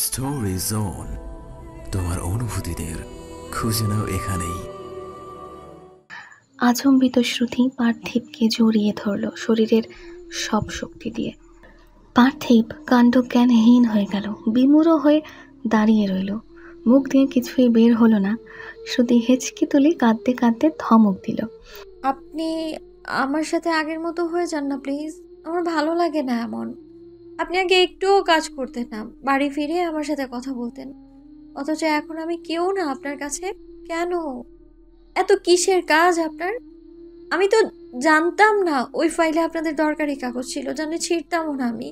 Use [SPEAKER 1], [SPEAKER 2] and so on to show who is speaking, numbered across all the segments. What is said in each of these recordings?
[SPEAKER 1] Story zone, তোমার অনুভূতিদের খুঁজে নাও এখানেই।
[SPEAKER 2] আচম্বিত শ্রুতি পার্থিবকে জড়িয়ে ধরল শরীরের সব শক্তি দিয়ে। পার্থিব কাণ্ডজ্ঞানহীন হয়ে গেল, বিমূঢ় হয়ে দাঁড়িয়ে রইল। মুখ দিয়ে কিছুই বের হলো না। শ্রুতি হেঁচকি তুলে কাঁদতে কাঁদতে ধমক দিল।
[SPEAKER 3] আপনি আমার সাথে আগের মতো হয়ে যান না প্লিজ। আমার ভালো লাগে না এমন। আপনি আগে একটুও কাজ করতেন না, বাড়ি ফিরে আমার সাথে কথা বলতেন। অথচ এখন আমি কেউ না আপনার কাছে। কেন এত কিসের কাজ আপনার? আমি তো জানতাম না ওই ফাইলে আপনাদের দরকারি কাগজ ছিল, জানলে ছিঁড়তামও না। আমি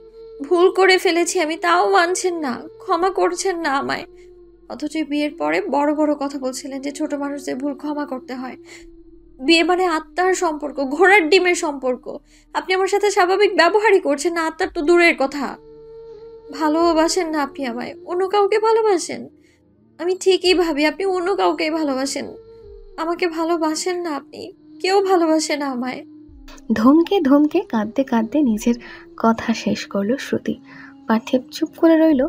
[SPEAKER 3] ভুল করে ফেলেছি, আমি তাও মানছেন না, ক্ষমা করছেন না আমায়। অথচ বিয়ের পরে বড় বড় কথা বলছিলেন যে ছোট মানুষদের ভুল ক্ষমা করতে হয়। বিয়ে মানে আত্মার সম্পর্ক, ঘোড়ার ডিমের সম্পর্ক। আপনি আমার সাথে স্বাভাবিক ব্যবহারই করছেন না, আত্মার তো দূরের কথা। ভালোবাসেন না আপনি আমায়, অন্য কাউকে ভালোবাসেন। আমি ঠিকই ভাবি আপনি অন্য কাউকেই ভালোবাসেন, আমাকে ভালোবাসেন না। আপনি কেউ ভালোবাসে না আমায়।
[SPEAKER 2] ধমকে ধমকে কাঁদতে কাঁদতে নিজের কথা শেষ করলো শ্রুতি। পার্থিব চুপ করে রইল,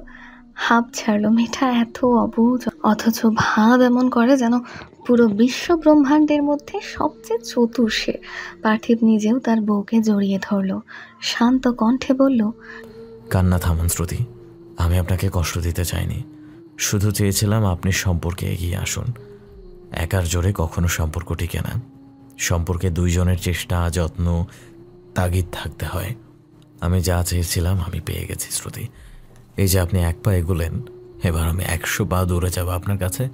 [SPEAKER 2] হাঁপ ছাড়লো। মেয়েটা এত অবুঝ, অথচ ভাব এমন করে যেন পুরো বিশ্ব ব্রহ্মাণ্ডের মধ্যে সবচেয়ে চতুর সে। পার্থিব নিজেও তার বউকে জড়িয়ে ধরলো, শান্ত কণ্ঠে বলল,
[SPEAKER 1] কান্না থামান শ্রুতি, আমি আপনাকে কষ্ট দিতে চাইনি, শুধু চেয়েছিলাম আপনি সম্পর্কে এগিয়ে আসুন। একার জোরে কখনো সম্পর্ক টিকে না, সম্পর্কে দুইজনের চেষ্টা, যত্ন, তাগিদ থাকতে হয়। আমি যা চেয়েছিলাম আমি পেয়ে গেছি শ্রুতি। এই যে আপনি এক পা এগুলেন, এবার আমি 100 পা দৌড়ে যাব আপনার কাছে।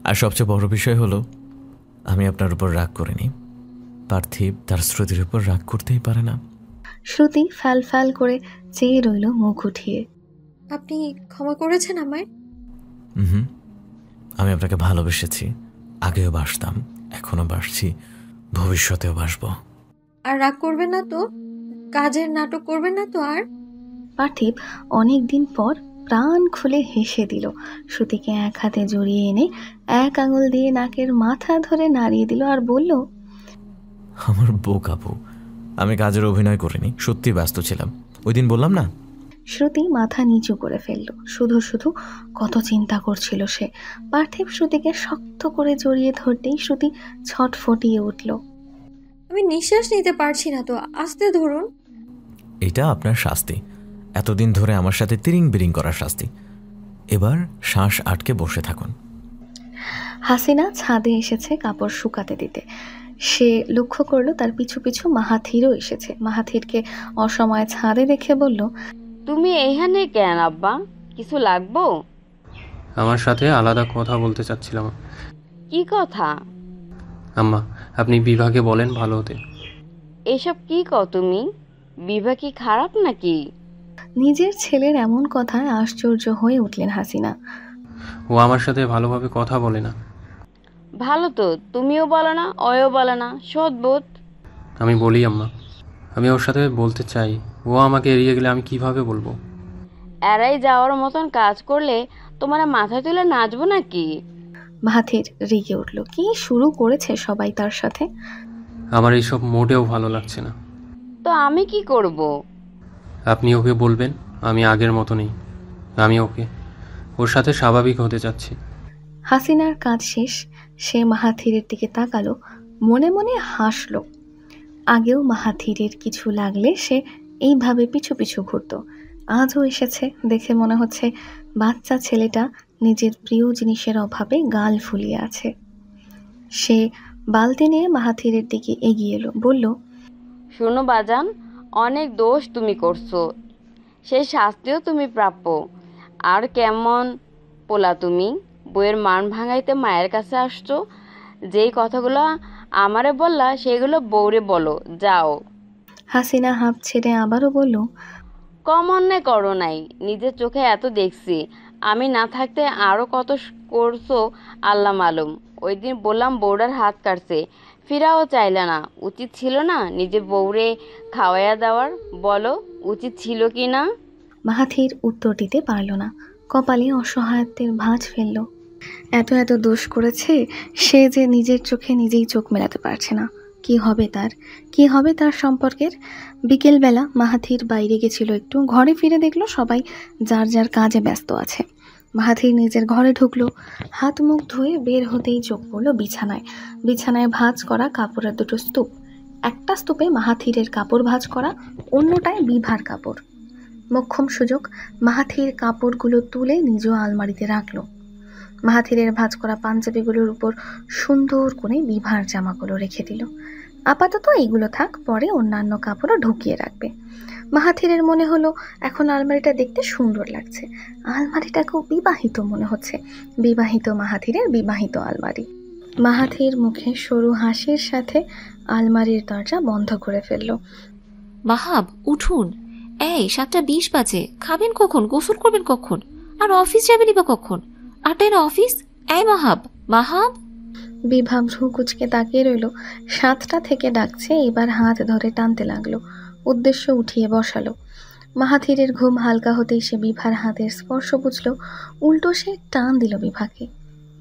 [SPEAKER 1] আর সবচেয়ে বড় বিষয় হলো, আমি আপনার উপর রাগ করিনি। পার্থিব তার শ্রুতির উপর রাগ করতেই পারে না।
[SPEAKER 2] শ্রুতি ফ্যাল ফ্যাল করে চেয়ে রইল মুখ উঠিয়ে।
[SPEAKER 3] আপনি ক্ষমা করেছেন আমায়?
[SPEAKER 1] হুম, আমি আপনাকে ভালোবেসেছি, আগেও বাসতাম, এখনো বাসছি, ভবিষ্যতেও বাসবো।
[SPEAKER 3] আর রাগ করবেন না তো? কাজের নাটক করবেন না তো আর?
[SPEAKER 2] পার্থিব অনেক দিন পর প্রাণ খুলে হেসে দিল। শ্রুতিকে এক হাতে জড়িয়ে এনে এক আঙুল দিয়ে নাকের মাথা ধরে নাড়িয়ে দিল আর বলল,
[SPEAKER 1] আমার বোকা বউ, আমি কাজের অভিনয় করিনি, সত্যি ব্যস্ত ছিলাম। ওই দিন বললাম না।
[SPEAKER 2] শ্রুতি মাথা নিচু করে ফেলল। শুধু শুধু কত চিন্তা করছিল সে। পার্থিব শ্রুতিকে শক্ত করে জড়িয়ে ধরতেই শ্রুতি ছটফটিয়ে উঠল।
[SPEAKER 3] আমি নিঃশ্বাস নিতে পারছি না তো, আস্তে ধরুন।
[SPEAKER 1] এটা আপনার শাস্তি, এতদিন ধরে আমার সাথে তিরিং বিরিং করার শাস্তি। এবার শ্বাস আটকে বসে থাকুন।
[SPEAKER 2] হাসিনা ছাদে এসেছে কাপড় শুকাতে দিতে। সে লক্ষ্য করলো তার পিছু পিছু মাহাথিরও এসেছে। মাহাথিরকে অসময়ে ছাদে দেখে বলল,
[SPEAKER 4] তুমি এখানে কেন আব্বা? কিছু লাগবো?
[SPEAKER 5] আমার সাথে আলাদা কথা বলতে চাচ্ছিলাম।
[SPEAKER 4] কি কথা?
[SPEAKER 5] আম্মা, আপনি বিভাকে বলেন ভালো হতে।
[SPEAKER 4] এসব কি কও তুমি? বিভা কি খারাপ নাকি?
[SPEAKER 2] নিজের ছেলের এমন কথায় আশ্চর্য হয়ে উঠলেন হাসিনা।
[SPEAKER 5] ও আমার সাথে ভালোভাবে কথা বলে না।
[SPEAKER 4] ভালো তো, তুমিও বলো না, ওও বলে না, সদ্বোধ।
[SPEAKER 5] আমি বলি আম্মা, আমি ওর সাথে বলতে চাই। ও আমাকে এড়িয়ে গেলে আমি কিভাবে বলবো?
[SPEAKER 4] এরাই যাওয়ার মতন কাজ করলে তোমার মাথায় তুলে নাচবো নাকি?
[SPEAKER 2] মাহাথির রেগে উঠল। কি শুরু করেছে সবাই তার সাথে।
[SPEAKER 5] আমার এইসব মোটেও ভালো লাগছে না।
[SPEAKER 4] তো আমি কি করব?
[SPEAKER 5] আপনি ওকে বলবেন আমি আগের মতো নেই। আমি ওর সাথে স্বাভাবিক হতে চাচ্ছি।
[SPEAKER 2] হাসিনার কাজ শেষ। সে মাহাথিরের দিকে তাকালো, মনে মনে হাসলো। আগেও মাহাথিরের কিছু লাগলে সে এইভাবে পিছু পিছু ঘুরত। আজও এসেছে দেখে মনে হচ্ছে বাচ্চা ছেলেটা নিজের প্রিয় জিনিসের অভাবে গাল ফুলিয়ে আছে। সে বালতি নিয়ে মাহাথিরের দিকে এগিয়ে এলো, বলল,
[SPEAKER 4] শোনো বাজান, অনেক দোষ তুমি করছো, সেই শাস্তিও তুমি প্রাপ্য। আর কেমন পোলা তুমি, বইয়ের মান ভাঙাইতে মায়ের কাছে আসছো। যেই কথাগুলো আমারে বললা সেগুলো বউরে বলো, যাও।
[SPEAKER 2] হাসিনা হাঁপ ছেড়ে আবারও বলল,
[SPEAKER 4] কম অন্যায় করো নাই, নিজের চোখে এত দেখছি। আমি না থাকতে আরও কত করছো আল্লাহ মালুম। ওই দিন বললাম বউটার হাত কাটছে, ফিরাও চাইলে না। উচিত ছিল না নিজের বউরে খাওয়াইয়া দেওয়ার? বলো উচিত ছিল কি না?
[SPEAKER 2] মাহাথির উত্তর দিতে পারল না। কপালে অসহায়ত্বের ভাঁজ ফেলল। এত এত দোষ করেছে সে যে নিজের চোখে নিজেই চোখ মেলাতে পারছে না। কি হবে তার, কি হবে তার সম্পর্কের? বিকেলবেলা মাহাথির বাইরে গেছিল একটু, ঘরে ফিরে দেখলো সবাই যার যার কাজে ব্যস্ত আছে। মাহাথির নিজের ঘরে ঢুকলো, হাত মুখ ধুয়ে বের হতেই চোখ পড়লো বিছানায়। বিছানায় ভাঁজ করা কাপড়ের দুটো স্তূপ, একটা স্তূপে মাহাথিরের কাপড় ভাঁজ করা, অন্যটায় বিভার কাপড়। মোক্ষম সুযোগ, মাহাথির কাপড়গুলো তুলে নিজ আলমারিতে রাখলো। মাহাথিরের ভাঁজ করা পাঞ্জাবিগুলোর উপর সুন্দর করে বিভার জামাগুলো রেখে দিল। আপাতত এইগুলো থাক, পরে অন্যান্য কাপড়ও ঢুকিয়ে রাখবে। মাহাথিরের মনে হলো এখন আলমারিটা দেখতে সুন্দর লাগছে, আলমারিটাকেও বিবাহিত মনে হচ্ছে। বিবাহিত মাহাথিরের বিবাহিত আলমারি। মাহাথির মুখে সরু হাসির সাথে আলমারির দরজা বন্ধ করে ফেলল।
[SPEAKER 6] মাহাব উঠুন, এই 7:20 বাজে, খাবেন কখন, গোসল করবেন কখন, আর অফিস যাবেনই বা কখন? 8টায় না অফিস? এই মাহাব, মাহাব।
[SPEAKER 2] বিভা ভ্রু কুচকে তাকিয়ে রইল। 7টা থেকে ডাকছে, এবার হাত ধরে টানতে লাগলো, উদ্দেশ্য উঠিয়ে বসালো। মাহাথিরের ঘুম হালকা হতেই সে বিভার হাতের স্পর্শ বুঝল, উল্টো সে টান দিল বিভাকে।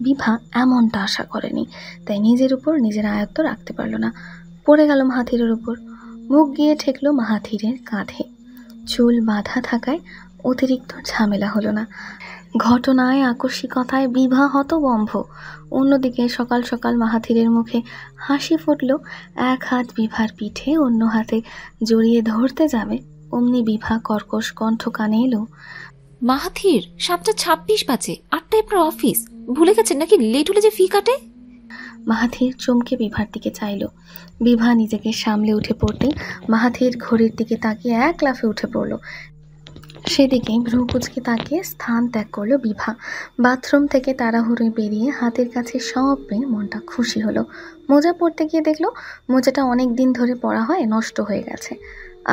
[SPEAKER 2] বিভা এমনটা আশা করেনি, তাই নিজের উপর নিজের আয়ত্ত রাখতে পারল না, পড়ে গেল মাহাথিরের উপর। মুখ গিয়ে ঠেকলো মাহাথিরের কাঁধে। চুল বাঁধা থাকায় অতিরিক্ত ঝামেলা হলো না। ঘটনায় আকস্মিকতায় বিভা হতবম্ব। অন্যদিকে সকাল সকাল মাহাথিরের মুখে হাসি ফুটল। এক হাত বিভার পিঠে, অন্য হাতে জড়িয়ে ধরতে যাবে, অমনি বিভা কর্কশ কণ্ঠ কানে এলো।
[SPEAKER 6] মাহাথির, 7:26 বাজে, 8টায় আপনার অফিস, ভুলে গেছেন নাকি? লেট হলে যে ফি কাটে।
[SPEAKER 2] মাহাথির চমকে বিভার দিকে চাইল। বিভা নিজেকে সামলে উঠে পড়তে মাহাথির ঘড়ির দিকে তাকিয়ে এক লাফে উঠে পড়ল। সেদিকে ভ্রু কুচকে তাকিয়ে স্থান ত্যাগ করলো বিভা। বাথরুম থেকে তাড়াহুড়ো বেরিয়ে হাতের কাছে সব পেয়ে মনটা খুশি হলো। মোজা পরতে গিয়ে দেখলো মোজাটা অনেক দিন ধরে পরা হয়, নষ্ট হয়ে গেছে।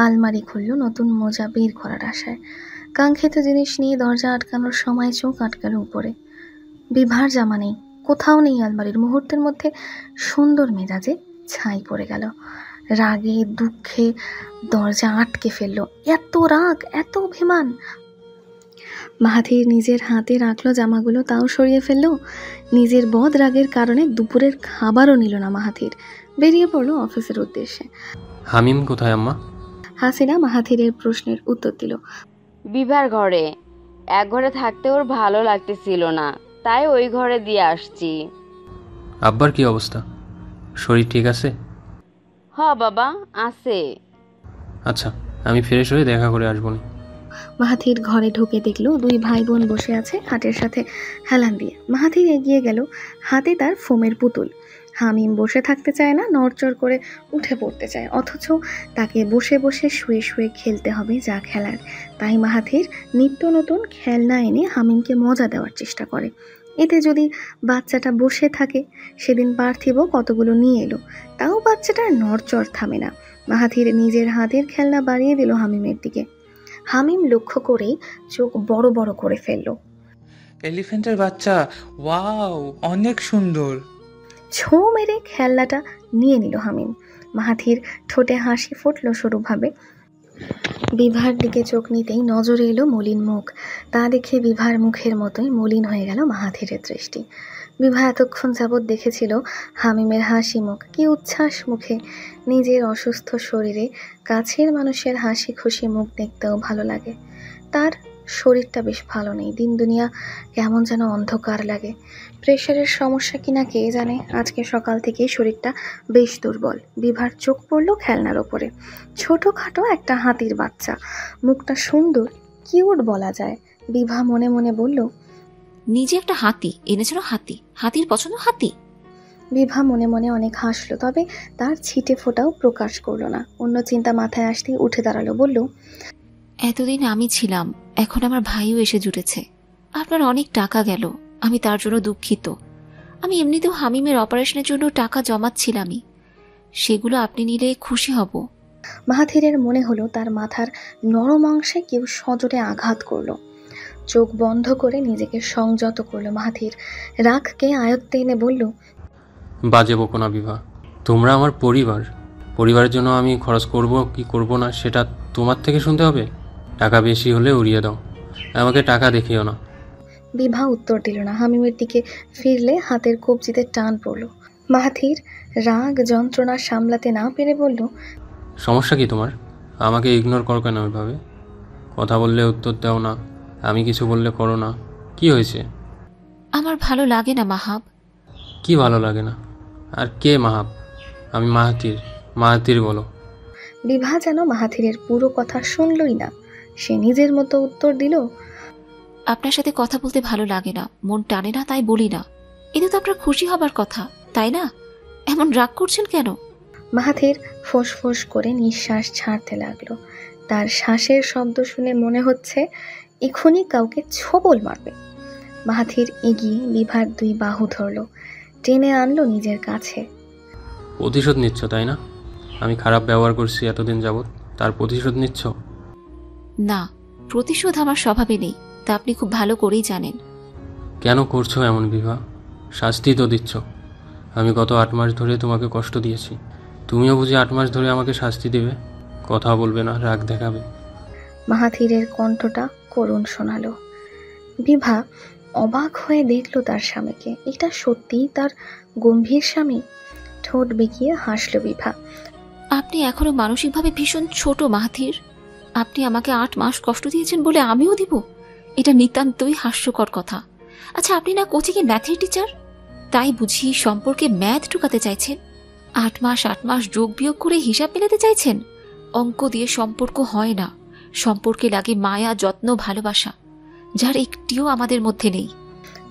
[SPEAKER 2] আলমারি খুললো নতুন মোজা বের করার আশায়। কাঙ্ক্ষিত জিনিস নিয়ে দরজা আটকানোর সময় চোখ আটকালো উপরে। বিভার জামা নেই, কোথাও নেই আলমারির। মুহূর্তের মধ্যে সুন্দর মেজাজে ছাই পড়ে গেল। রাগে দুঃখে দরজা আটকে ফেললো। এত রাগ, এত অভিমান! মাহাথির নিজের হাতে রাখলো জামাগুলো, তাও সরিয়ে ফেললো। নিজের বদ রাগের কারণে দুপুরের খাবারও নিল না মাহাথির। বেরিয়ে পড়লো অফিসের উদ্দেশ্যে।
[SPEAKER 5] হামিম কোথায় আম্মা?
[SPEAKER 2] হাসিনা মাহাথিরের প্রশ্নের উত্তর দিল।
[SPEAKER 4] বিভার ঘরে। এক ঘরে থাকতে ওর ভালো লাগতেছিল না, তাই ওই ঘরে দিয়ে আসছি।
[SPEAKER 5] আব্বার কি অবস্থা? শরীর ঠিক আছে?
[SPEAKER 4] হ বাবা, আছে।
[SPEAKER 5] আচ্ছা, আমি ফ্রেশ হয়ে দেখা করে আসবো নি।
[SPEAKER 2] মাহাথির ঘরে ঢুকে দেখলো দুই ভাই বোন বসে আছে খাটের সাথে হেলান দিয়ে। মাহাথির এগিয়ে গেল, হাতে তার ফোমের পুতুল। হামিম বসে থাকতে চায় না, নড়চড় করে উঠে পড়তে চায়, অথচ তাকে বসে বসে শুয়ে শুয়ে খেলতে হবে যা খেলার। তাই মাহাথির নিত্য নতুন খেলনা এনে হামিমকে মজা দেওয়ার চেষ্টা করে। এতে যদি বাচ্চাটা বসে থাকে, সেদিন পার্থিব কতগুলো নিয়ে এলো, তাও বাচ্চাটার নড়চড় থামে না। মাহাথির নিজের হাতের খেলনা বাড়িয়ে দিল হামিমের দিকে। হামিম লক্ষ্য করেই চোখ বড় বড় করে ফেলল।
[SPEAKER 7] এলিফ্যান্টের বাচ্চা, ওয়াও, অনেক সুন্দর।
[SPEAKER 2] ছো মেরে খেলনাটা নিয়ে নিল হামিম। মাহাথির ঠোঁটে হাসি ফুটল সরুভাবে। বিভার দিকে চোখ নিতেই নজরে এলো মলিন মুখ। তা দেখে বিভার মুখের মতোই মলিন হয়ে গেল মাহাথিরের দৃষ্টি। বিভা এতক্ষণ যাবৎ দেখেছিল হামিমের হাসি মুখ, কি উচ্ছ্বাস মুখে। নিজের অসুস্থ শরীরে কাছের মানুষের হাসি খুশি মুখ দেখতেও ভালো লাগে। তার শরীরটা বেশ ভালো নেই, দিন দুনিয়া কেমন যেন অন্ধকার লাগে। প্রেশারের সমস্যা কিনা কে জানে, আজকে সকাল থেকেই শরীরটা বেশ দুর্বল। বিভার চোখ পড়ল খেলনার ওপরে। ছোটোখাটো একটা হাতির বাচ্চা, মুখটা সুন্দর, কিউট বলা যায়। বিভা মনে মনে বলল,
[SPEAKER 6] নিজে একটা হাতি এনেছিল, হাতি, হাতির পছন্দ হাতি।
[SPEAKER 2] বিভা মনে মনে অনেক হাসলো, তবে তার ছিটে ফোটাও প্রকাশ করলো না। অন্য চিন্তা মাথায় আসতেই উঠে দাঁড়ালো, বলল,
[SPEAKER 6] এতদিন আমি ছিলাম, এখন আমার ভাইও এসে জুটেছে। আপনার অনেক টাকা গেল, আমি তার জন্য দুঃখিত। আমি এমনিতেও হামিমের অপারেশনের জন্য টাকা জমাচ্ছিলামই, সেগুলো আপনি নিলে খুশি হব।
[SPEAKER 2] মাহাথিরের মনে হলো তার মাথার নরম অংশে কেউ সজোরে আঘাত করলো। চোখ বন্ধ করে নিজেকে সংযত করলো মাহাথির। রাগকে আয়ত্তে এনে বলল,
[SPEAKER 5] বাজে বকো না বিভা, তোমরা আমার পরিবার। পরিবারের জন্য আমি খরচ করব কি করব না সেটা তোমার থেকে শুনতে হবে? টাকা বেশি হলে উড়িয়ে দাও, আমাকে টাকা দেখিও না।
[SPEAKER 2] বিভা উত্তর দিল না। হামিমের দিকে ফিরলে হাতের কবজিতে টান পড়ল। মাহাথির রাগ যন্ত্রণা সামলাতে না পেরে বলল,
[SPEAKER 5] সমস্যা কি তোমার? আমাকে ইগনোর করো কেন ওইভাবে? কথা বললে উত্তর দাও না, আমি কিছু বললে করো না। কি হয়েছে?
[SPEAKER 6] আমার ভালো লাগে না মাহাব।
[SPEAKER 5] কি ভালো লাগে না? আর কে মাহাব? আমি মাহাথির। মাহাথির বলো।
[SPEAKER 2] বিভা যেন মাহাথিরের পুরো কথা শুনলই না। সে নিজের মতো উত্তর দিল,
[SPEAKER 6] আপনার সাথে কথা বলতে ভালো লাগে না, মন টানে না, তাই বলি না। এতে তো আপনার খুশি হবার কথা, তাই না? এমন রাগ করছেন কেন?
[SPEAKER 2] মাহাথির ফোঁস করে নিঃশ্বাস ছাড়তে লাগলো। তার শ্বাসের শব্দ শুনে মনে হচ্ছে এখনই কাউকে ছোবল মারবে। মাহাথির এগিয়ে বিভার 2 বাহু ধরল, টেনে আনলো নিজের কাছে।
[SPEAKER 5] প্রতিশোধ নিচ্ছ তাই না? আমি খারাপ ব্যবহার করছি এতদিন যাবৎ, তার প্রতিশোধ নিচ্ছ?
[SPEAKER 6] না, প্রতিশোধ আমার স্বভাবে নেই, তা আপনি খুব ভালো করেই জানেন।
[SPEAKER 5] কেন করছো এমন বিভা? শাস্তি তো দিচ্ছ। আমি গত 8 মাস ধরে তোমাকে কষ্ট দিয়েছি, তুমিও বুঝি 8 মাস ধরে আমাকে শাস্তি দেবে? কথা বলবে না, রাগ দেখাবে?
[SPEAKER 2] মাহাথিরের কণ্ঠটা করুণ শোনালো। বিভা অবাক হয়ে দেখল তার স্বামীকে। এটা সত্যিই তার গম্ভীর স্বামী? ঠোঁট বেঁকিয়ে হাসল বিভা।
[SPEAKER 6] আপনি এখনো মানসিকভাবে ভীষণ ছোট মাহাথির। আপনি আমাকে 8 মাস কষ্ট দিয়েছেন বলে আমিও দিব? এটা নিতান্তই হাস্যকর কথা। আচ্ছা, আপনি না কোচিংয়ে ম্যাথের টিচার, তাই বুঝি সম্পর্কে ম্যাথ ঢুকাতে চাইছেন? 8 মাস যোগ বিয়োগ করে হিসাব মেলাতে চাইছেন? অঙ্ক দিয়ে সম্পর্ক হয় না। সম্পর্কে লাগে মায়া, যত্ন, ভালোবাসা, যার একটিও আমাদের মধ্যে নেই।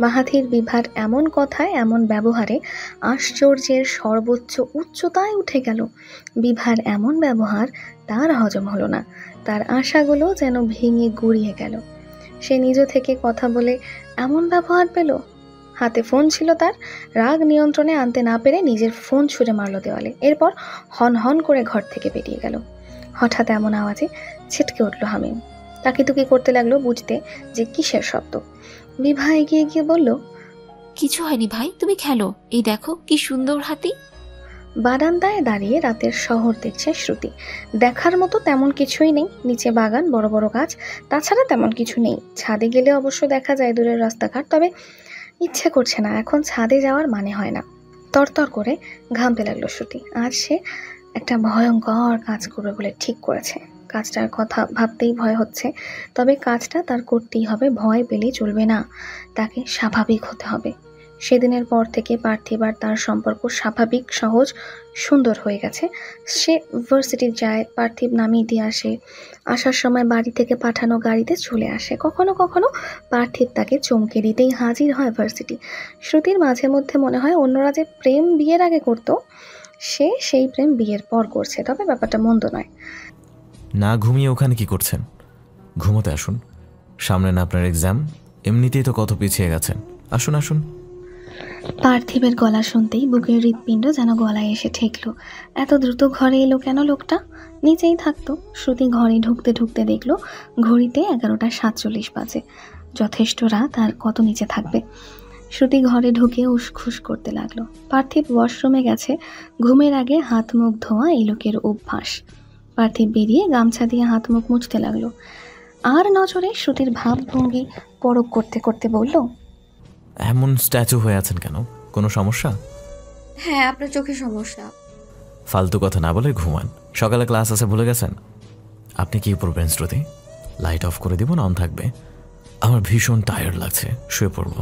[SPEAKER 2] মাহাথির বিভার এমন কথায়, এমন ব্যবহারে আশ্চর্যের সর্বোচ্চ উচ্চতায় উঠে গেল। বিভার এমন ব্যবহার তার হজম হলো না। তার আশাগুলো যেন ভেঙে গুড়িয়ে গেল। সে নিজ থেকে কথা বলে এমন ব্যবহার পেল। হাতে ফোন ছিল তার। রাগ নিয়ন্ত্রণে আনতে না পেরে নিজের ফোন ছুঁড়ে মারল দেওয়ালে। এরপর হন হন করে ঘর থেকে বেরিয়ে গেল। হঠাৎ এমন আওয়াজে ছিটকে উঠল হামিম। তাকিতুকি করতে লাগলো বুঝতে যে কিসের শব্দ। বিভা এগিয়ে গিয়ে বলল,
[SPEAKER 6] কিছু হয়নি ভাই, তুমি খেলো। এই দেখো কি সুন্দর হাতি।
[SPEAKER 2] বারান্দায় দাঁড়িয়ে রাতের শহর দেখছে শ্রুতি। দেখার মতো তেমন কিছুই নেই। নিচে বাগান, বড় বড় গাছ, তাছাড়া তেমন কিছু নেই। ছাদে গেলে অবশ্য দেখা যায় দূরের রাস্তাঘাট, তবে ইচ্ছে করছে না, এখন ছাদে যাওয়ার মানে হয় না। তরতর করে ঘামতে লাগলো শ্রুতি। আজ সে একটা ভয়ঙ্কর কাজ করবে বলে ঠিক করেছে। কাজটার কথা ভাবতেই ভয় হচ্ছে, তবে কাজটা তার করতেই হবে। ভয় পেলে চলবে না, তাকে স্বাভাবিক হতে হবে। সেদিনের পর থেকে পার্থিব আর তার সম্পর্ক স্বাভাবিক, সহজ, সুন্দর হয়ে গেছে। সে ভার্সিটি যায়, পার্থিব নামিয়ে দিয়ে আসে। আসার সময় বাড়ি থেকে পাঠানো গাড়িতে চলে আসে। কখনো কখনো পার্থিব তাকে চমকে দিতেই হাজির হয় ভার্সিটি। শ্রুতির মাঝে মধ্যে মনে হয় অন্যরা যে প্রেম বিয়ের আগে করতো, সে সেই প্রেম বিয়ের পর করছে। তবে ব্যাপারটা মন্দ নয়।
[SPEAKER 1] না ঘুমিয়ে ওখানে কি করছেন? ঘুমোতে আসুন, সামনে না আপনার এক্সাম। এমনিতেই তো কত পিছিয়ে গেছেন। আসুন আসুন।
[SPEAKER 2] পার্থিবের গলা শুনতেই বুকের হৃৎপিণ্ড যেন গলায় এসে ঠেকল। এত দ্রুত ঘরে এলো কেন লোকটা? নিচেই থাকতো। শ্রুতি ঘরে ঢুকতে ঢুকতে দেখলো ঘড়িতে 11:47 বাজে। যথেষ্ট রাত, আর কত নিচে থাকবে। শ্রুতি ঘরে ঢুকে উসখুস করতে লাগলো। পার্থিব ওয়াশরুমে গেছে। ঘুমের আগে হাত মুখ ধোয়া এই লোকের অভ্যাস। পার্থিব বেরিয়ে গামছা দিয়ে হাত মুখ মুছতে লাগলো। আর নজরে শ্রুতির ভাবভঙ্গি পরখ করতে করতে বলল,
[SPEAKER 1] এমন স্ট্যাচু হয়ে আছেন কেন? কোনো সমস্যা?
[SPEAKER 3] হ্যাঁ, আপনার চোখে সমস্যা।
[SPEAKER 1] ফালতু কথা না বলে ঘুমান। সকালে ক্লাস আছে ভুলে গেছেন? আপনি কি পড়বেন শ্রুতি? লাইট অফ করে দিব না অন থাকবে? আমার ভীষণ টায়ার্ড লাগছে, শুয়ে পড়বো।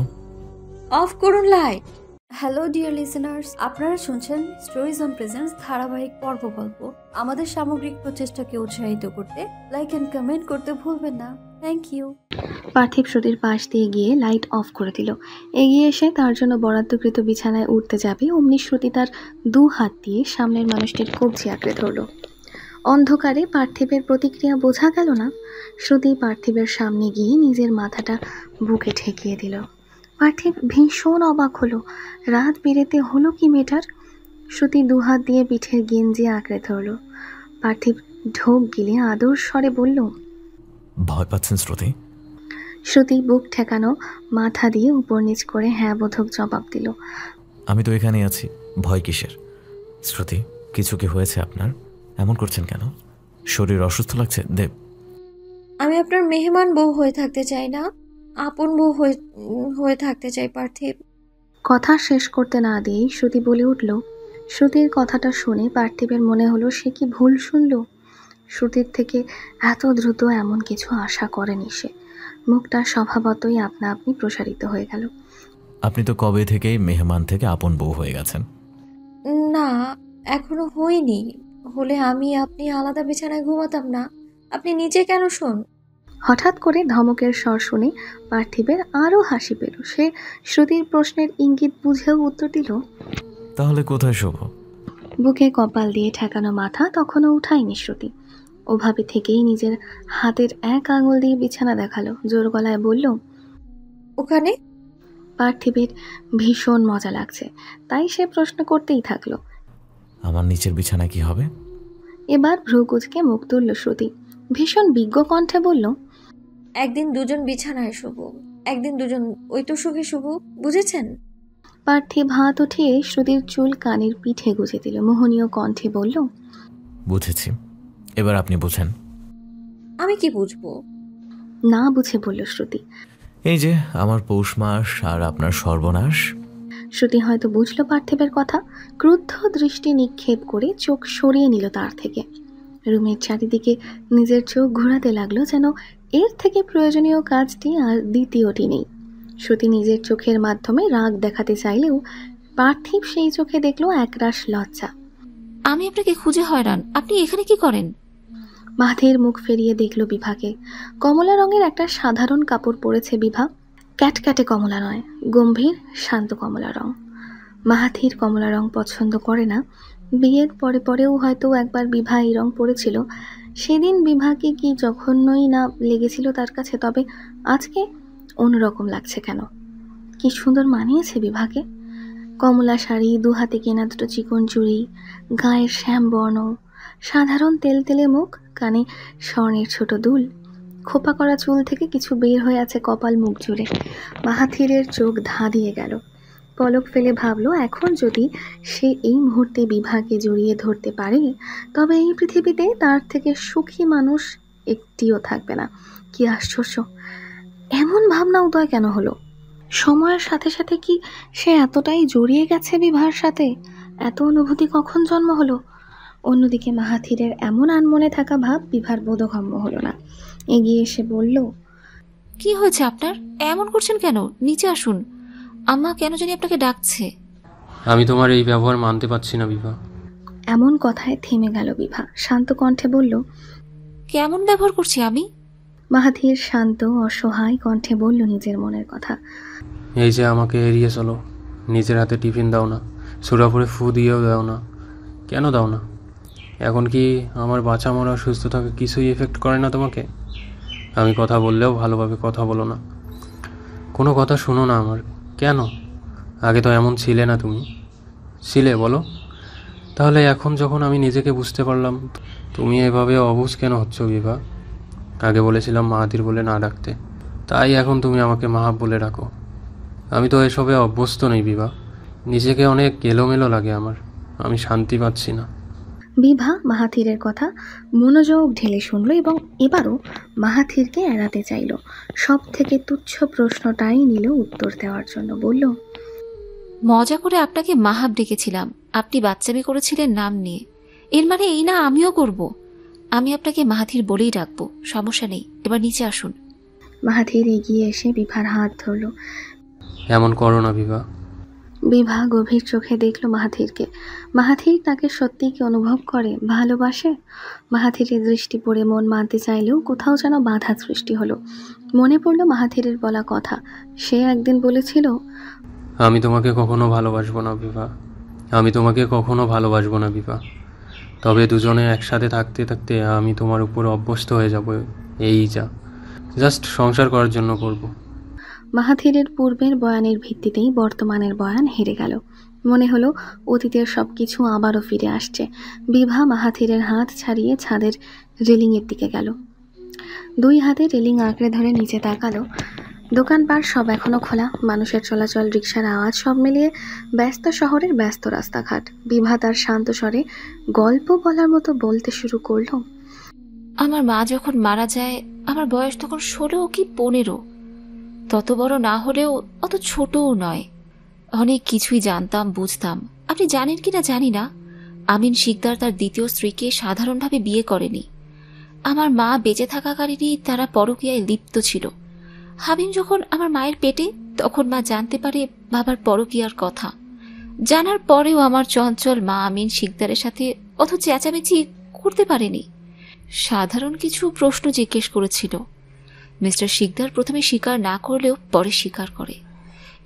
[SPEAKER 3] অফ করুন লাইট। হ্যালো ডিয়ার লিসেনার্স, আপনারা শুনছেন স্টোরিজ অন প্রেজেন্স ধারাবাহিক পর্ব গল্প। আমাদের সামগ্রিক প্রচেষ্টাকে উৎসাহিত করতে লাইক এন্ড কমেন্ট করতে ভুলবেন না। Thank you.
[SPEAKER 2] পার্থিব শ্রুতির পাশ দিয়ে গিয়ে লাইট অফ করে দিল। এগিয়ে এসে তার জন্য বরাদ্দকৃত বিছানায় উঠতে যাবে অমনি শ্রুতি তার 2 হাত দিয়ে সামনের মানুষটির কবজি আঁকড়ে ধরল। অন্ধকারে পার্থিবের প্রতিক্রিয়া বোঝা গেল না। শ্রুতি পার্থিবের সামনে গিয়ে নিজের মাথাটা বুকে ঠেকিয়ে দিল। পার্থিব ভীষণ অবাক হলো। রাত বেড়েতে হলো কি মেয়েটার? শ্রুতি 2 হাত দিয়ে পিঠের গেঞ্জি আঁকড়ে ধরল। পার্থিব ঢোক গিলে আদর স্বরে বলল,
[SPEAKER 1] ভয় পাচ্ছেন শ্রুতি?
[SPEAKER 2] শ্রুতি বুক ঠেকানো মাথা দিয়ে উপর নিচ করে হ্যাঁ বোধক জবাব দিল।
[SPEAKER 1] আমি তো এখানেই আছি, ভয় কিসের? শ্রুতি, কিছু কি হয়েছে আপনার? এমন করছেন কেন? শরীর অসুস্থ লাগছে? দেব,
[SPEAKER 3] আমি আপনার মেহমান বউ হয়ে থাকতে চাই না, আপন বউ হয়ে থাকতে চাই পার্থিব।
[SPEAKER 2] কথা শেষ করতে না দিয়েই শ্রুতি বলে উঠল। শ্রুতির কথাটা শুনে পার্থিবের মনে হলো সে কি ভুল শুনল। শ্রুতির থেকে এত দ্রুত এমন কিছু আশা করেনি সে। মুখটা স্বভাবতই আপনা আপনি প্রসারিত হয়ে গেল।
[SPEAKER 1] আপনি তো কবে থেকেই মেহমান থেকে আপন বউ হয়ে গেছেন।
[SPEAKER 3] না, এখনো হয়নি। হলে আমি আপনি আলাদা বিছানায় ঘুমাতাম না। আপনি নিচে কেন শোন?
[SPEAKER 2] হঠাৎ করে ধমকের স্বর শুনে পার্থিবের আরও হাসি পেল। সে শ্রুতির প্রশ্নের ইঙ্গিত বুঝেও উত্তর দিল,
[SPEAKER 1] তাহলে কোথায় শোবো?
[SPEAKER 2] বুকে কপাল দিয়ে ঠেকানো মাথা তখনও উঠায়নি শ্রুতি। ওভাবে থেকেই নিজের হাতের এক আঙুল দিয়ে বিছানা দেখালো, জোর গলায় বলল,
[SPEAKER 3] ওখানে।
[SPEAKER 2] পার্থিবের ভীষণ মজা লাগছে, তাই সে প্রশ্ন করতেই থাকলো,
[SPEAKER 1] আমার নিচের বিছানা কি হবে?
[SPEAKER 2] এবার ভ্রু কুঁচকে মুখ তুলল শ্রুতি। ভীষণ বিজ্ঞ কণ্ঠে বলল,
[SPEAKER 3] একদিন দুজন বিছানায় শুভ, একদিন দুজন ওই তো সুখে শুভ, বুঝেছেন?
[SPEAKER 2] পার্থিব হাত উঠিয়ে শ্রুতির চুল কানের পিঠে গুজে দিল। মোহনীয় কণ্ঠে বলল,
[SPEAKER 1] বুঝেছি, এবার আপনি বুঝেন।
[SPEAKER 3] আমি কি বুঝবো?
[SPEAKER 2] না বুঝে বলল শ্রুতি।
[SPEAKER 1] এই যে আমার পৌষ মাস আর আপনার সর্বনাশ।
[SPEAKER 2] শ্রুতি হয়তো বুঝলো পার্থিবের কথা। ক্রুদ্ধ দৃষ্টি নিক্ষেপ করে চোখ সরিয়ে নিল তার থেকে। রুমের চারিদিকে নিজের চোখ ঘোরাতে লাগলো, যেন এর থেকে প্রয়োজনীয় কাজটি আর দ্বিতীয়টি নেই। শ্রুতি নিজের চোখের মাধ্যমে রাগ দেখাতে চাইলেও পার্থিব সেই চোখে দেখলো একরাশ লজ্জা।
[SPEAKER 6] আমি আপনাকে খুঁজে হয়রান, আপনি এখানে কি করেন?
[SPEAKER 2] মাহাথির মুখ ফিরিয়ে দেখল বিভাকে। কমলা রঙের একটা সাধারণ কাপড় পরেছে বিভা। ক্যাটক্যাটে কমলা নয়, গম্ভীর শান্ত কমলা রং। মাহাথির কমলা রং পছন্দ করে না। বিয়ের পরে পরেও হয়তো একবার বিভা এই রং পরেছিল। সেদিন বিভাকে কি জঘন্যই না লেগেছিল তার কাছে, তবে আজকে অন্যরকম লাগছে কেন। কি সুন্দর মানিয়েছে বিভাকে। কমলা শাড়ি, দু হাতে কেনা দুটো চিকন চুড়ি, গায়ের শ্যাম বর্ণ, সাধারণ তেলতেলে মুখ, কানে স্বর্ণের ছোট দুল, খোপা করা চুল থেকে কিছু বের হয়ে আছে কপাল মুখ জুড়ে। মাহাথিরের চোখ ধাঁধিয়ে গেল। পলক ফেলে ভাবলো, এখন যদি সে এই মুহূর্তে বিভাকে জড়িয়ে ধরতে পারে তবে এই পৃথিবীতে তার থেকে সুখী মানুষ একটিও থাকবে না। কি আশ্চর্য! এমন ভাবনা উদয় কেন হলো? সময়ের সাথে সাথে কি সে এতটাই জড়িয়ে গেছে বিভার সাথে? এত অনুভূতি কখন জন্ম হলো? অন্যদিকে মাহাথিরের এমন আনমনে থাকা ভাব বিভার বোধগম্য হলো না। এগিয়ে এসে বলল,
[SPEAKER 6] কি হয়েছে আপনার? এমন করছেন কেন? নিচে আসুন, আম্মা কেন জানি আপনাকে ডাকছে।
[SPEAKER 5] আমি তোমার এই ব্যবহার মানতে পারছি না বিভা।
[SPEAKER 2] এমন কথায় থেমে গেল বিভা। শান্ত কণ্ঠে বলল,
[SPEAKER 6] কেমন ব্যবহার করছি আমি?
[SPEAKER 2] মাহাথির শান্ত অসহায় কণ্ঠে বলল নিজের মনের কথা।
[SPEAKER 5] এই যে আমাকে এড়িয়ে চলো, নিজের হাতে টিফিন দাও না, সুরাপুরে ফু দিয়েও দাও না, কেন দাও না? এখন কি আমার বাঁচা মরা সুস্থ থাকা কিছুই এফেক্ট করে না তোমাকে? আমি কথা বললেও ভালোভাবে কথা বলো না, কোনো কথা শোনো না আমার। কেন? আগে তো এমন ছিলে না তুমি, ছিলে বলো? তাহলে এখন যখন আমি নিজেকে বুঝতে পারলাম, তুমি এভাবে অবুঝ কেন হচ্ছ বিভা? আগে বলেছিলাম মাহাতির বলে না ডাকতে, তাই এখন তুমি আমাকে মাহাব বলে ডাকো। আমি তো এসবে অভ্যস্ত নেই বিভা, নিজেকে অনেক এলোমেলো লাগে আমার, আমি শান্তি পাচ্ছি না।
[SPEAKER 2] বিভা মাহাথিরের কথা মনোযোগ ঢেলে শুনল এবং এবারও মাহাথিরকে এড়াতে চাইল। সব থেকে তুচ্ছ প্রশ্নটাই নিল উত্তর দেওয়ার জন্য। বলল,
[SPEAKER 6] মজা করে আপনাকে মাহাব ডেকেছিলাম, আপনি বাচ্চামি করেছিলেন নাম নিয়ে। এর মানে এই না আমিও করব? আমি আপনাকে মাহাথির বলেই ডাকবো, সমস্যা নেই, এবার নিচে আসুন।
[SPEAKER 2] মাহাথির এগিয়ে এসে বিভার হাত ধরল।
[SPEAKER 5] এমন করো না বিভা।
[SPEAKER 2] বিভা গভীর চোখে দেখল মাহাথিরকে। মাহাথির তাকে সত্যিই কি অনুভব করে, ভালোবাসে? মাহাথিরের দৃষ্টি পড়ে মন মানতে চাইলেও কোথাও যেন বাধা সৃষ্টি হলো। মনে পড়ল মাহাথিরের বলা কথা, সে একদিন বলেছিল,
[SPEAKER 5] আমি তোমাকে কখনো ভালোবাসবো না বিভা, আমি তোমাকে কখনো ভালোবাসবো না বিভা। তবে দুজনে একসাথে থাকতে থাকতে আমি তোমার উপর অভ্যস্ত হয়ে যাব, এই যা জাস্ট সংসার করার জন্য করব।
[SPEAKER 2] মাহাথিরের পূর্বের বয়ানের ভিত্তিতেই বর্তমানের বয়ান হেরে গেল। মনে হলো অতীতের সবকিছু আবারও ফিরে আসছে। বিভা মাহাথিরের হাত ছাড়িয়ে ছাদের রেলিংয়ের দিকে গেল। দুই হাতে রেলিং আঁকড়ে ধরে নিচে তাকালো। দোকানপাট সব এখনো খোলা, মানুষের চলাচল, রিকশার আওয়াজ, সব মিলিয়ে ব্যস্ত শহরের ব্যস্ত রাস্তাঘাট। বিভা তার শান্ত স্বরে গল্প বলার মতো বলতে শুরু করলো,
[SPEAKER 6] আমার মা যখন মারা যায় আমার বয়স তখন 16 কি 15, তত বড় না হলেও অত ছোটও নয়। অনেক কিছুই জানতাম, বুঝতাম। আপনি জানেন কিনা জানি না, আমিন শিকদার তার দ্বিতীয় স্ত্রীকে সাধারণভাবে বিয়ে করেনি। আমার মা বেঁচে থাকাকালীনই তারা পরকীয়ায় লিপ্ত ছিল। হামিম যখন আমার মায়ের পেটে, তখন মা জানতে পারে বাবার পরকীয়ার কথা। জানার পরেও আমার চঞ্চল মা আমিন শিকদারের সাথে অত চেঁচামেচি করতে পারেনি। সাধারণ কিছু প্রশ্ন জিজ্ঞেস করেছিল। মিস্টার শিকদার প্রথমে স্বীকার না করলেও পরে স্বীকার করে।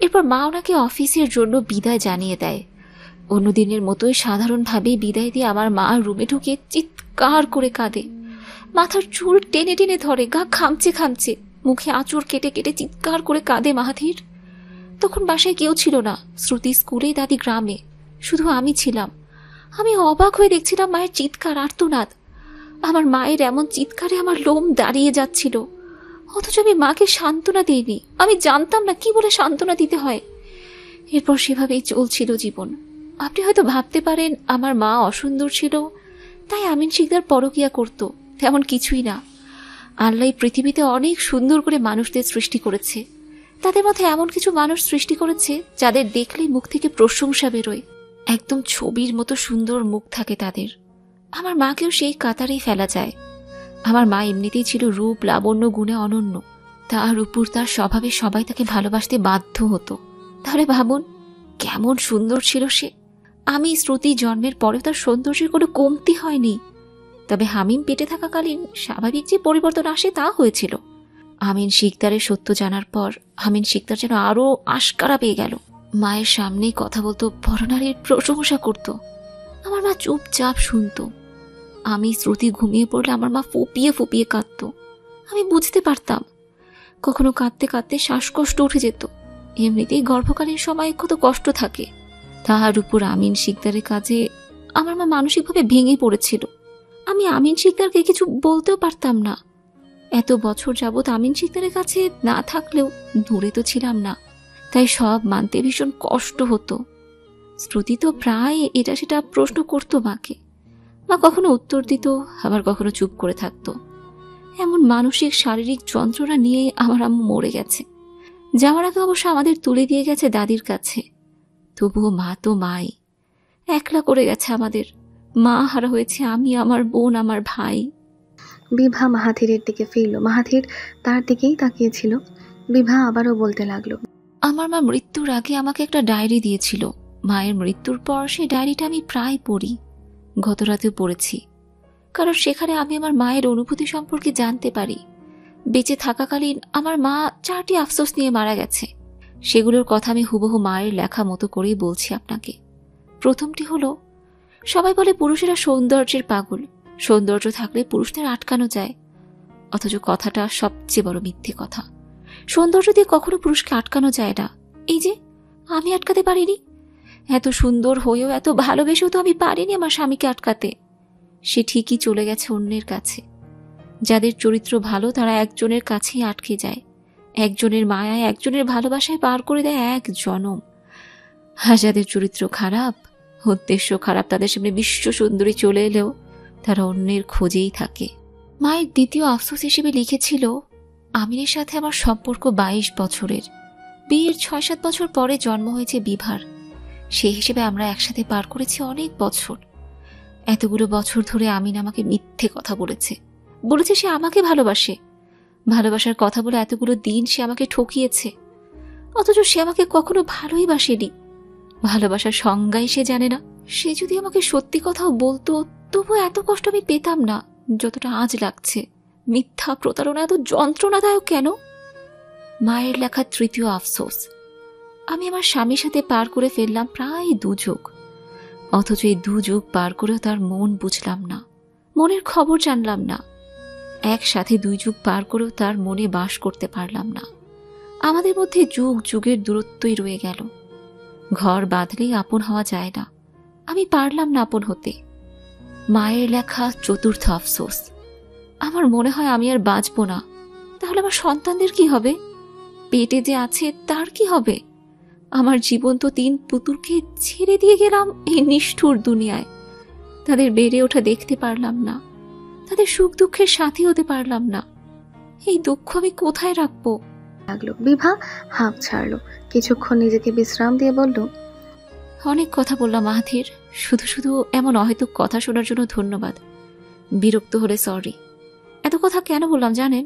[SPEAKER 6] এরপর মা ওনাকে অফিসের জন্য বিদায় জানিয়ে দেয়। অন্যদিনের মতোই সাধারণভাবেই বিদায় দিয়ে আমার মা রুমে ঢুকে চিৎকার করে কাঁদে। মাথার চুল টেনে টেনে ধরে, গা খামচে খামচে, মুখে আঁচড় কেটে কেটে চিৎকার করে কাঁদে মাহাথির। তখন বাসায় কেউ ছিল না। শ্রুতি স্কুলে, দাদি গ্রামে, শুধু আমি ছিলাম। আমি অবাক হয়ে দেখছিলাম মায়ের চিৎকার, আর্তনাদ। আমার মায়ের এমন চিৎকারে আমার লোম দাঁড়িয়ে যাচ্ছিল। অথচ আমি মাকে সান্ত্বনা দিইনি। আমি জানতাম না কি বলে সান্ত্বনা দিতে হয়। এরপর সেভাবেই চলছিল জীবন। আপনি হয়তো ভাবতে পারেন আমার মা অসুন্দর ছিল, তাই আমিন শিকদার পরকীয়া করত। তেমন কিছুই না। আল্লাহ পৃথিবীতে অনেক সুন্দর করে মানুষদের সৃষ্টি করেছে। তাদের মধ্যে এমন কিছু মানুষ সৃষ্টি করেছে যাদের দেখলেই মুখ থেকে প্রশংসা বেরোয়। একদম ছবির মতো সুন্দর মুখ থাকে তাদের। আমার মাকেও সেই কাতারেই ফেলা যায়। আমার মা এমনিতেই ছিল রূপ, লাবণ্য, গুণে অনন্য। তার উপর তার স্বভাবে সবাই তাকে ভালোবাসতে বাধ্য হতো। তাহলে ভাবুন কেমন সুন্দর ছিল সে। আমি শ্রুতি জন্মের পরেও তার সৌন্দর্যের কোনো কমতি হয়নি। তবে হামিম পেটে থাকাকালীন স্বাভাবিক যে পরিবর্তন আসে তা হয়েছিল। আমিন শিকদারের সত্য জানার পর আমিন শিকদার যেন আরো আশকারা পেয়ে গেল। মায়ের সামনেই কথা বলতো, পরনারীর প্রশংসা করত। আমার মা চুপচাপ শুনত। আমি শ্রুতি ঘুমিয়ে পড়লে আমার মা ফুপিয়ে ফুপিয়ে কাঁদত। আমি বুঝতে পারতাম। কখনো কাঁদতে কাঁদতে শ্বাসকষ্ট উঠে যেত। এমনিতেই গর্ভকালীন সময় কত কষ্ট থাকে। তাহার উপর আমিন শিকদারের কাজে আমার মা মানসিকভাবে ভেঙে পড়েছিল। আমি আমিন শিকদারকে কিছু বলতেও পারতাম না। এত বছর যাবৎ আমিন শিকদারের কাছে না থাকলেও দূরে তো ছিলাম না, তাই সব মানতে ভীষণ কষ্ট হতো। শ্রুতি তো প্রায় এটা সেটা প্রশ্ন করতো মাকে। মা কখনো উত্তর দিত, আবার কখনো চুপ করে থাকতো। এমন মানসিক শারীরিক যন্ত্রণা নিয়ে আমার আম্মু মরে গেছে। যাওয়ার আগে অবশ্য আমাদের তুলে দিয়ে গেছে দাদির কাছে। তবুও মা তো মাই, একলা করে গেছে আমাদের। মা হারা হয়েছে আমি, আমার বোন, আমার ভাই।
[SPEAKER 2] বিভা মাহাথিরের দিকে ফিরল। মাহাথির তার দিকেই তাকিয়েছিল। বিভা আবারও বলতে লাগলো,
[SPEAKER 6] আমার মা মৃত্যুর আগে আমাকে একটা ডায়েরি দিয়েছিল। মায়ের মৃত্যুর পর সেই ডায়েরিটা আমি প্রায় পড়ি। গত রাতেও পড়েছি, কারণ সেখানে আমি আমার মায়ের অনুভূতি সম্পর্কে জানতে পারি। বেঁচে থাকাকালীন আমার মা 4টি আফসোস নিয়ে মারা গেছে। সেগুলোর কথা আমি হুবহু মায়ের লেখা মতো করেই বলছি আপনাকে। প্রথমটি হলো, সবাই বলে পুরুষেরা সৌন্দর্যের পাগল, সৌন্দর্য থাকলে পুরুষদের আটকানো যায়। অথচ কথাটা সবচেয়ে বড় মিথ্যে কথা। সৌন্দর্য দিয়ে কখনো পুরুষকে আটকানো যায় না। এই যে আমি আটকাতে পারিনি। এত সুন্দর হয়েও, এত ভালোবেসেও তো আমি পারিনি আমার স্বামীকে আটকাতে। সে ঠিকই চলে গেছে অন্যের কাছে। যাদের চরিত্র ভালো তারা একজনের কাছেই আটকে যায়। একজনের মায়ায়, একজনের ভালোবাসায় পার করে দেয় এক জনম। আর যাদের চরিত্র খারাপ, উদ্দেশ্য খারাপ, তাদের সামনে বিশ্ব সুন্দরী চলে এলেও তারা অন্যের খোঁজেই থাকে। মায়ের দ্বিতীয় আফসোস হিসেবে লিখেছিল, আমিনের সাথে আমার সম্পর্ক 22 বছরের। বিয়ের 6-7 বছর পরে জন্ম হয়েছে বিভার। সেই হিসেবে আমরা একসাথে পার করেছি অনেক বছর। এতগুলো বছর ধরে আমিন আমাকে মিথ্যে কথা বলেছে। বলেছে সে আমাকে ভালোবাসে। ভালোবাসার কথা বলে এতগুলো দিন সে আমাকে ঠকিয়েছে। অথচ সে আমাকে কখনো ভালোই বাসেনি। ভালোবাসার সংজ্ঞাই সে জানে না। সে যদি আমাকে সত্যি কথাও বলতো, তবু এত কষ্ট আমি পেতাম না যতটা আজ লাগছে। মিথ্যা, প্রতারণা এত যন্ত্রণাদায়ক কেন? মায়ের লেখা তৃতীয় আফসোস, আমি আমার স্বামীর সাথে পার করে ফেললাম প্রায় 2 যুগ। অথচ এই 2 যুগ পার করেও তার মন বুঝলাম না, মনের খবর জানলাম না। একসাথে 2 যুগ পার করেও তার মনে বাস করতে পারলাম না। আমাদের মধ্যে যুগ যুগের দূরত্বই রয়ে গেল। ঘর বাঁধলেই আপন হওয়া যায় না। আমি পারলাম না আপন হতে। মায়ের লেখা চতুর্থ আফসোস, আমার মনে হয় আমি আর বাঁচব না। তাহলে আমার সন্তানদের কি হবে? পেটে যে আছে তার কি হবে? আমার জীবন তো 3 পুতুলকে ছেড়ে দিয়ে গেলাম এই নিষ্ঠুর দুনিয়ায়। তাদের বেড়ে ওঠা দেখতে পারলাম না। তাদের সুখ দুঃখের সাথী হতে পারলাম না। এই দুঃখ আমি কোথায় রাখবো?
[SPEAKER 2] লাগলো। বিভা হাঁপ ছাড়লো, কিছুক্ষণ নিজেকে বিশ্রাম দিয়ে বলল,
[SPEAKER 6] অনেক কথা বললাম মাহাথির, শুধু শুধু এমন অহেতুক কথা শোনার জন্য ধন্যবাদ। বিরক্ত হলে সরি। এত কথা কেন বললাম জানেন?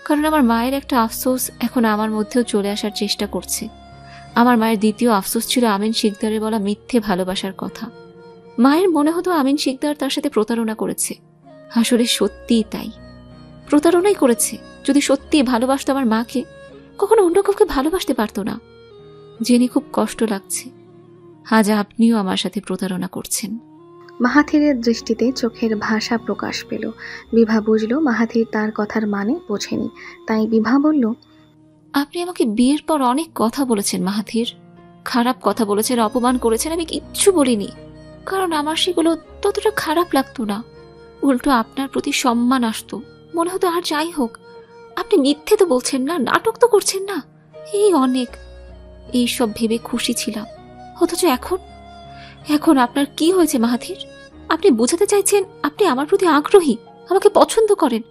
[SPEAKER 6] কারণ আমার মায়ের একটা আফসোস এখন আমার মধ্যেও চলে আসার চেষ্টা করছে। আমার মায়ের দ্বিতীয় আফসোস ছিল আমিন শিকদারের বলা মিথ্যে ভালোবাসার কথা। মায়ের মনে হতো আমিন শিকদার তার সাথে প্রতারণা করেছে। আসলে সত্যিই তাই, প্রতারণাই করেছে। যদি সত্যি ভালোবাসতো আমার মাকে, কখনো অন্য কাউকে ভালোবাসতে পারতো না। জেনে খুব কষ্ট লাগছে আজ আপনিও আমার সাথে প্রতারণা করছেন।
[SPEAKER 2] মাহাথিরের দৃষ্টিতে চোখের ভাষা প্রকাশ পেল। বিভা বুঝল মাহাথির তার কথার মানে বোঝেনি, তাই বিভা বলল,
[SPEAKER 6] আপনি আমাকে বিয়ের পর অনেক কথা বলেছেন মাহাথির, খারাপ কথা বলেছেন, অপমান করেছেন। আমি কিচ্ছু বলিনি, কারণ আমার সেগুলো ততটা খারাপ লাগতো না। উল্টো আপনার প্রতি সম্মান আসতো। মনে হতো আর যাই হোক, আপনি মিথ্যে তো বলছেন না, নাটক তো করছেন না, এই অনেক। এইসব ভেবে খুশি ছিলাম। অথচ এখন এখন আপনার কি হয়েছে মাহাথির? আপনি বোঝাতে চাইছেন আপনি আমার প্রতি আগ্রহী, আমাকে পছন্দ করেন,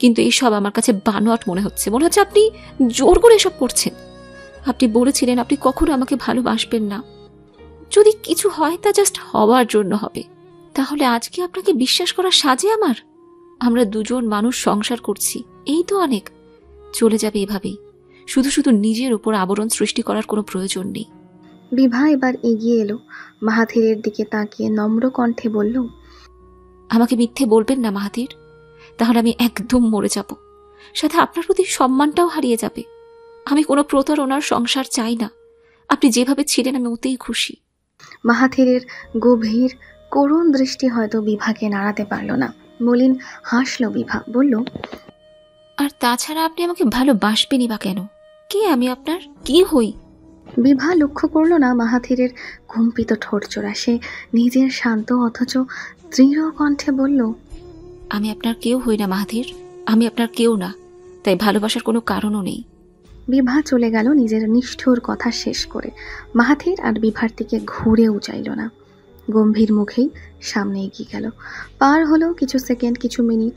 [SPEAKER 6] কিন্তু এইসব আমার কাছে বানোয়াট মনে হচ্ছে। মনে হচ্ছে আপনি জোর করে এসব করছেন। আপনি বলেছিলেন আপনি কখনো আমাকে ভালোবাসবেন না, যদি কিছু হয় তা জাস্ট হওয়ার জন্য হবে। তাহলে আজকে আপনাকে বিশ্বাস করা সাজে আমার? আমরা দুজন মানুষ সংসার করছি, এই তো অনেক। চলে যাবে এভাবেই। শুধু শুধু নিজের উপর আবরণ সৃষ্টি করার কোনো প্রয়োজন নেই।
[SPEAKER 2] বিভা এবার এগিয়ে এলো, মাহাথিরের দিকে তাকিয়ে নম্র কণ্ঠে বলল,
[SPEAKER 6] আমাকে মিথ্যে বলবেন না মাহাথির, তাহলে আমি একদম মরে যাব, সাথে আপনার প্রতি সম্মানটাও হারিয়ে যাবে। আমি কোনো প্রতারণার সংসার চাই না। আপনি যেভাবে ছিলেন আমি ওতেই খুশি।
[SPEAKER 2] মাহাথিরের গভীর করুণ দৃষ্টি হয়তো বিভাকে নাড়াতে পারল না। মলিন হাসল বিভা, বলল,
[SPEAKER 6] আর তাছাড়া আপনি আমাকে ভালোবাসবেনই বা কেন? কে আমি আপনার? কি হই?
[SPEAKER 2] বিভা লক্ষ্য করল না মাহাথিরের কম্পিত ঠোঁটজোড়া। সে নিজের শান্ত অথচ দৃঢ় কণ্ঠে বলল,
[SPEAKER 6] আমি আপনার কেউ হই না মাহাথির, আমি আপনার কেউ না, তাই ভালোবাসার কোনো কারণও নেই।
[SPEAKER 2] বিভা চলে গেল নিজের নিষ্ঠুর কথা শেষ করে। মাহাথির আর বিভার দিকে ঘুরেও চাইল না, গম্ভীর মুখেই সামনে এগিয়ে গেল। পার হলো কিছু সেকেন্ড, কিছু মিনিট।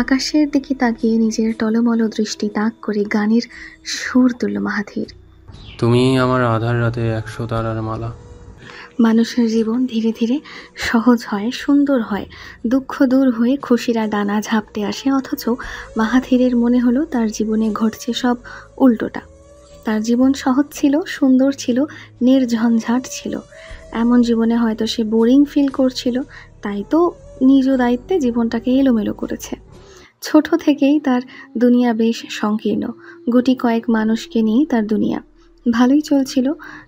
[SPEAKER 2] আকাশের দিকে তাকিয়ে নিজের টলমল দৃষ্টি তাক করে গানের সুর তুলল মাহাথির।
[SPEAKER 5] তুমি আমার আধার রাতে 100 তারার মালা।
[SPEAKER 2] মানুষের জীবন ধীরে ধীরে সহজ হয়, সুন্দর হয়, দুঃখ দূর হয়ে খুশিরা ডানা ঝাপটে আসে। অথচ মাহাথিরের মনে হলো তার জীবনে ঘটছে সব উল্টোটা। তার জীবন সহজ ছিল, সুন্দর ছিল, নির্ঝঞ্ঝাট ছিল। এমন জীবনে হয়তো সে বোরিং ফিল করছিল, তাই তো নিজ দায়িত্বে জীবনটাকে এলোমেলো করেছে। ছোট থেকেই তার দুনিয়া বেশ সংকীর্ণ, গুটি কয়েক মানুষকে নিয়ে তার দুনিয়া। ভালোই চলছিল,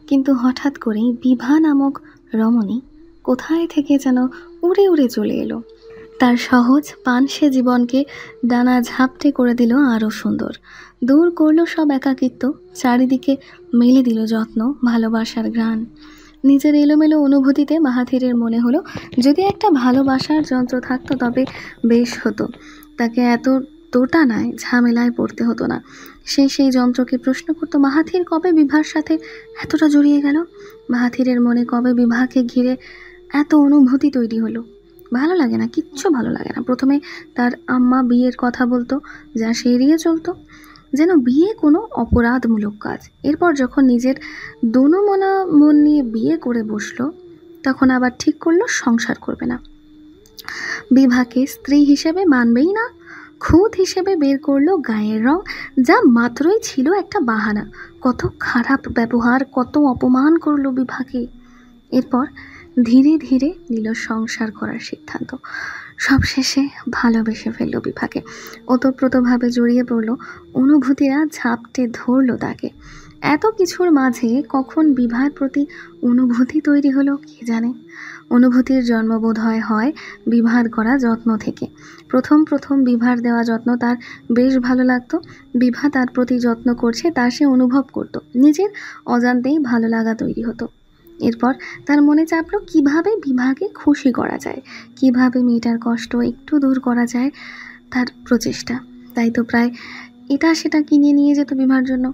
[SPEAKER 2] কিন্তু হঠাৎ করেই বিভা নামক রমণী কোথায় থেকে যেন উড়ে উড়ে চলে এলো। তার সহজ পানসে জীবনকে ডানা ঝাপটে করে দিল আরও সুন্দর। দূর করলো সব একাকিত্ব, চারিদিকে মেলে দিল যত্ন, ভালোবাসার ঘ্রাণ। নিজের এলোমেলো অনুভূতিতে মাহাথিরের মনে হলো যদি একটা ভালোবাসার যন্ত্র থাকতো তবে বেশ হতো। তাকে এত দোটানায় ঝামেলায় পড়তে হতো না। সেই যন্ত্রকে প্রশ্ন করতো, মাহাথির কবে বিভার সাথে এতটা জড়িয়ে গেল? মাহাথিরের মনে কবে বিভাকে ঘিরে এত অনুভূতি তৈরি হলো? ভালো লাগে না, কিচ্ছু ভালো লাগে না। প্রথমে তার আম্মা বিয়ের কথা বলতো, যা সে এড়িয়ে চলতো, যেন বিয়ে কোনো অপরাধমূলক কাজ। এরপর যখন নিজের দোনো মন নিয়ে বিয়ে করে বসলো, তখন আবার ঠিক করলো সংসার করবে না। বিভাকে স্ত্রী হিসেবে মানবেই না, খুদ হিসেবে বের করলো গায়ের রং, যা মাত্রই ছিল একটা বাহানা। কত খারাপ ব্যবহার, কত অপমান করলো বিভাকে। এরপর ধীরে ধীরে নিল সংসার করার সিদ্ধান্ত। সবশেষে ভালোবেসে ফেললো বিভাকে, ওতপ্রোতভাবে জড়িয়ে পড়লো। অনুভূতিরা ঝাপটে ধরলো তাকে। এত কিছুর মাঝে কখন বিভার প্রতি অনুভূতি তৈরি হলো কে জানে। অনুভূতির জন্মবোধ হয় বিভার করা যত্ন থেকে। প্রথম বিভার দেওয়া যত্ন তার বেশ ভালো লাগতো। বিভা তার প্রতি যত্ন করছে তা সে অনুভব করত। নিজের অজান্তেই ভালো লাগা তৈরি হতো। এরপর তার মনে চাপলো কিভাবে বিভাকে খুশি করা যায়, কিভাবে মেয়েটার কষ্ট একটু দূর করা যায়। তার প্রচেষ্টা, তাই তো প্রায় এটা সেটা কিনে নিয়ে যেত বিভার জন্য।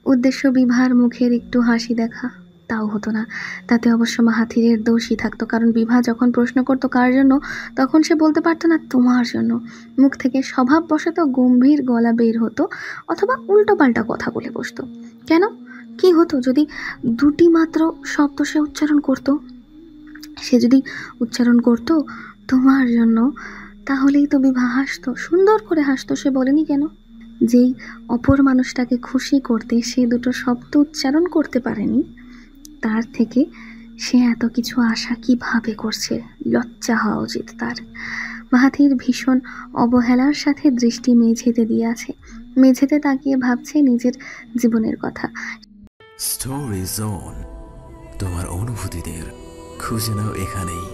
[SPEAKER 2] উদ্দেশ্য বিভার মুখের একটু হাসি দেখা, তাও হতো না। তাতে অবশ্য মাহাথিরের দোষই থাকতো, কারণ বিভা যখন প্রশ্ন করতো কার জন্য, তখন সে বলতে পারতো না তোমার জন্য। মুখ থেকে স্বভাববশত গম্ভীর গলা বের হতো, অথবা উল্টোপাল্টা কথা বলে বসতো। কেন, কি হতো যদি দুটি মাত্র শব্দ সে উচ্চারণ করতো? সে যদি উচ্চারণ করতো তোমার জন্য, তাহলেই তো বিভা হাসতো, সুন্দর করে হাসতো। সে বলেনি কেন? যেই অপর মানুষটাকে খুশি করতে সে দুটো শব্দ উচ্চারণ করতে পারেনি, তার থেকে সে এত কিছু আশা কিভাবে করছে? লজ্জা হওয়া উচিত তার। মাহাথির ভীষণ অবহেলার সাথে দৃষ্টি মেঝেতে দিয়ে আছে, মেঝেতে তাকিয়ে ভাবছে নিজের জীবনের কথা।
[SPEAKER 1] স্টোরি জোন, তোমার অনুভূতিদের খুঁজে নাও এখানেই।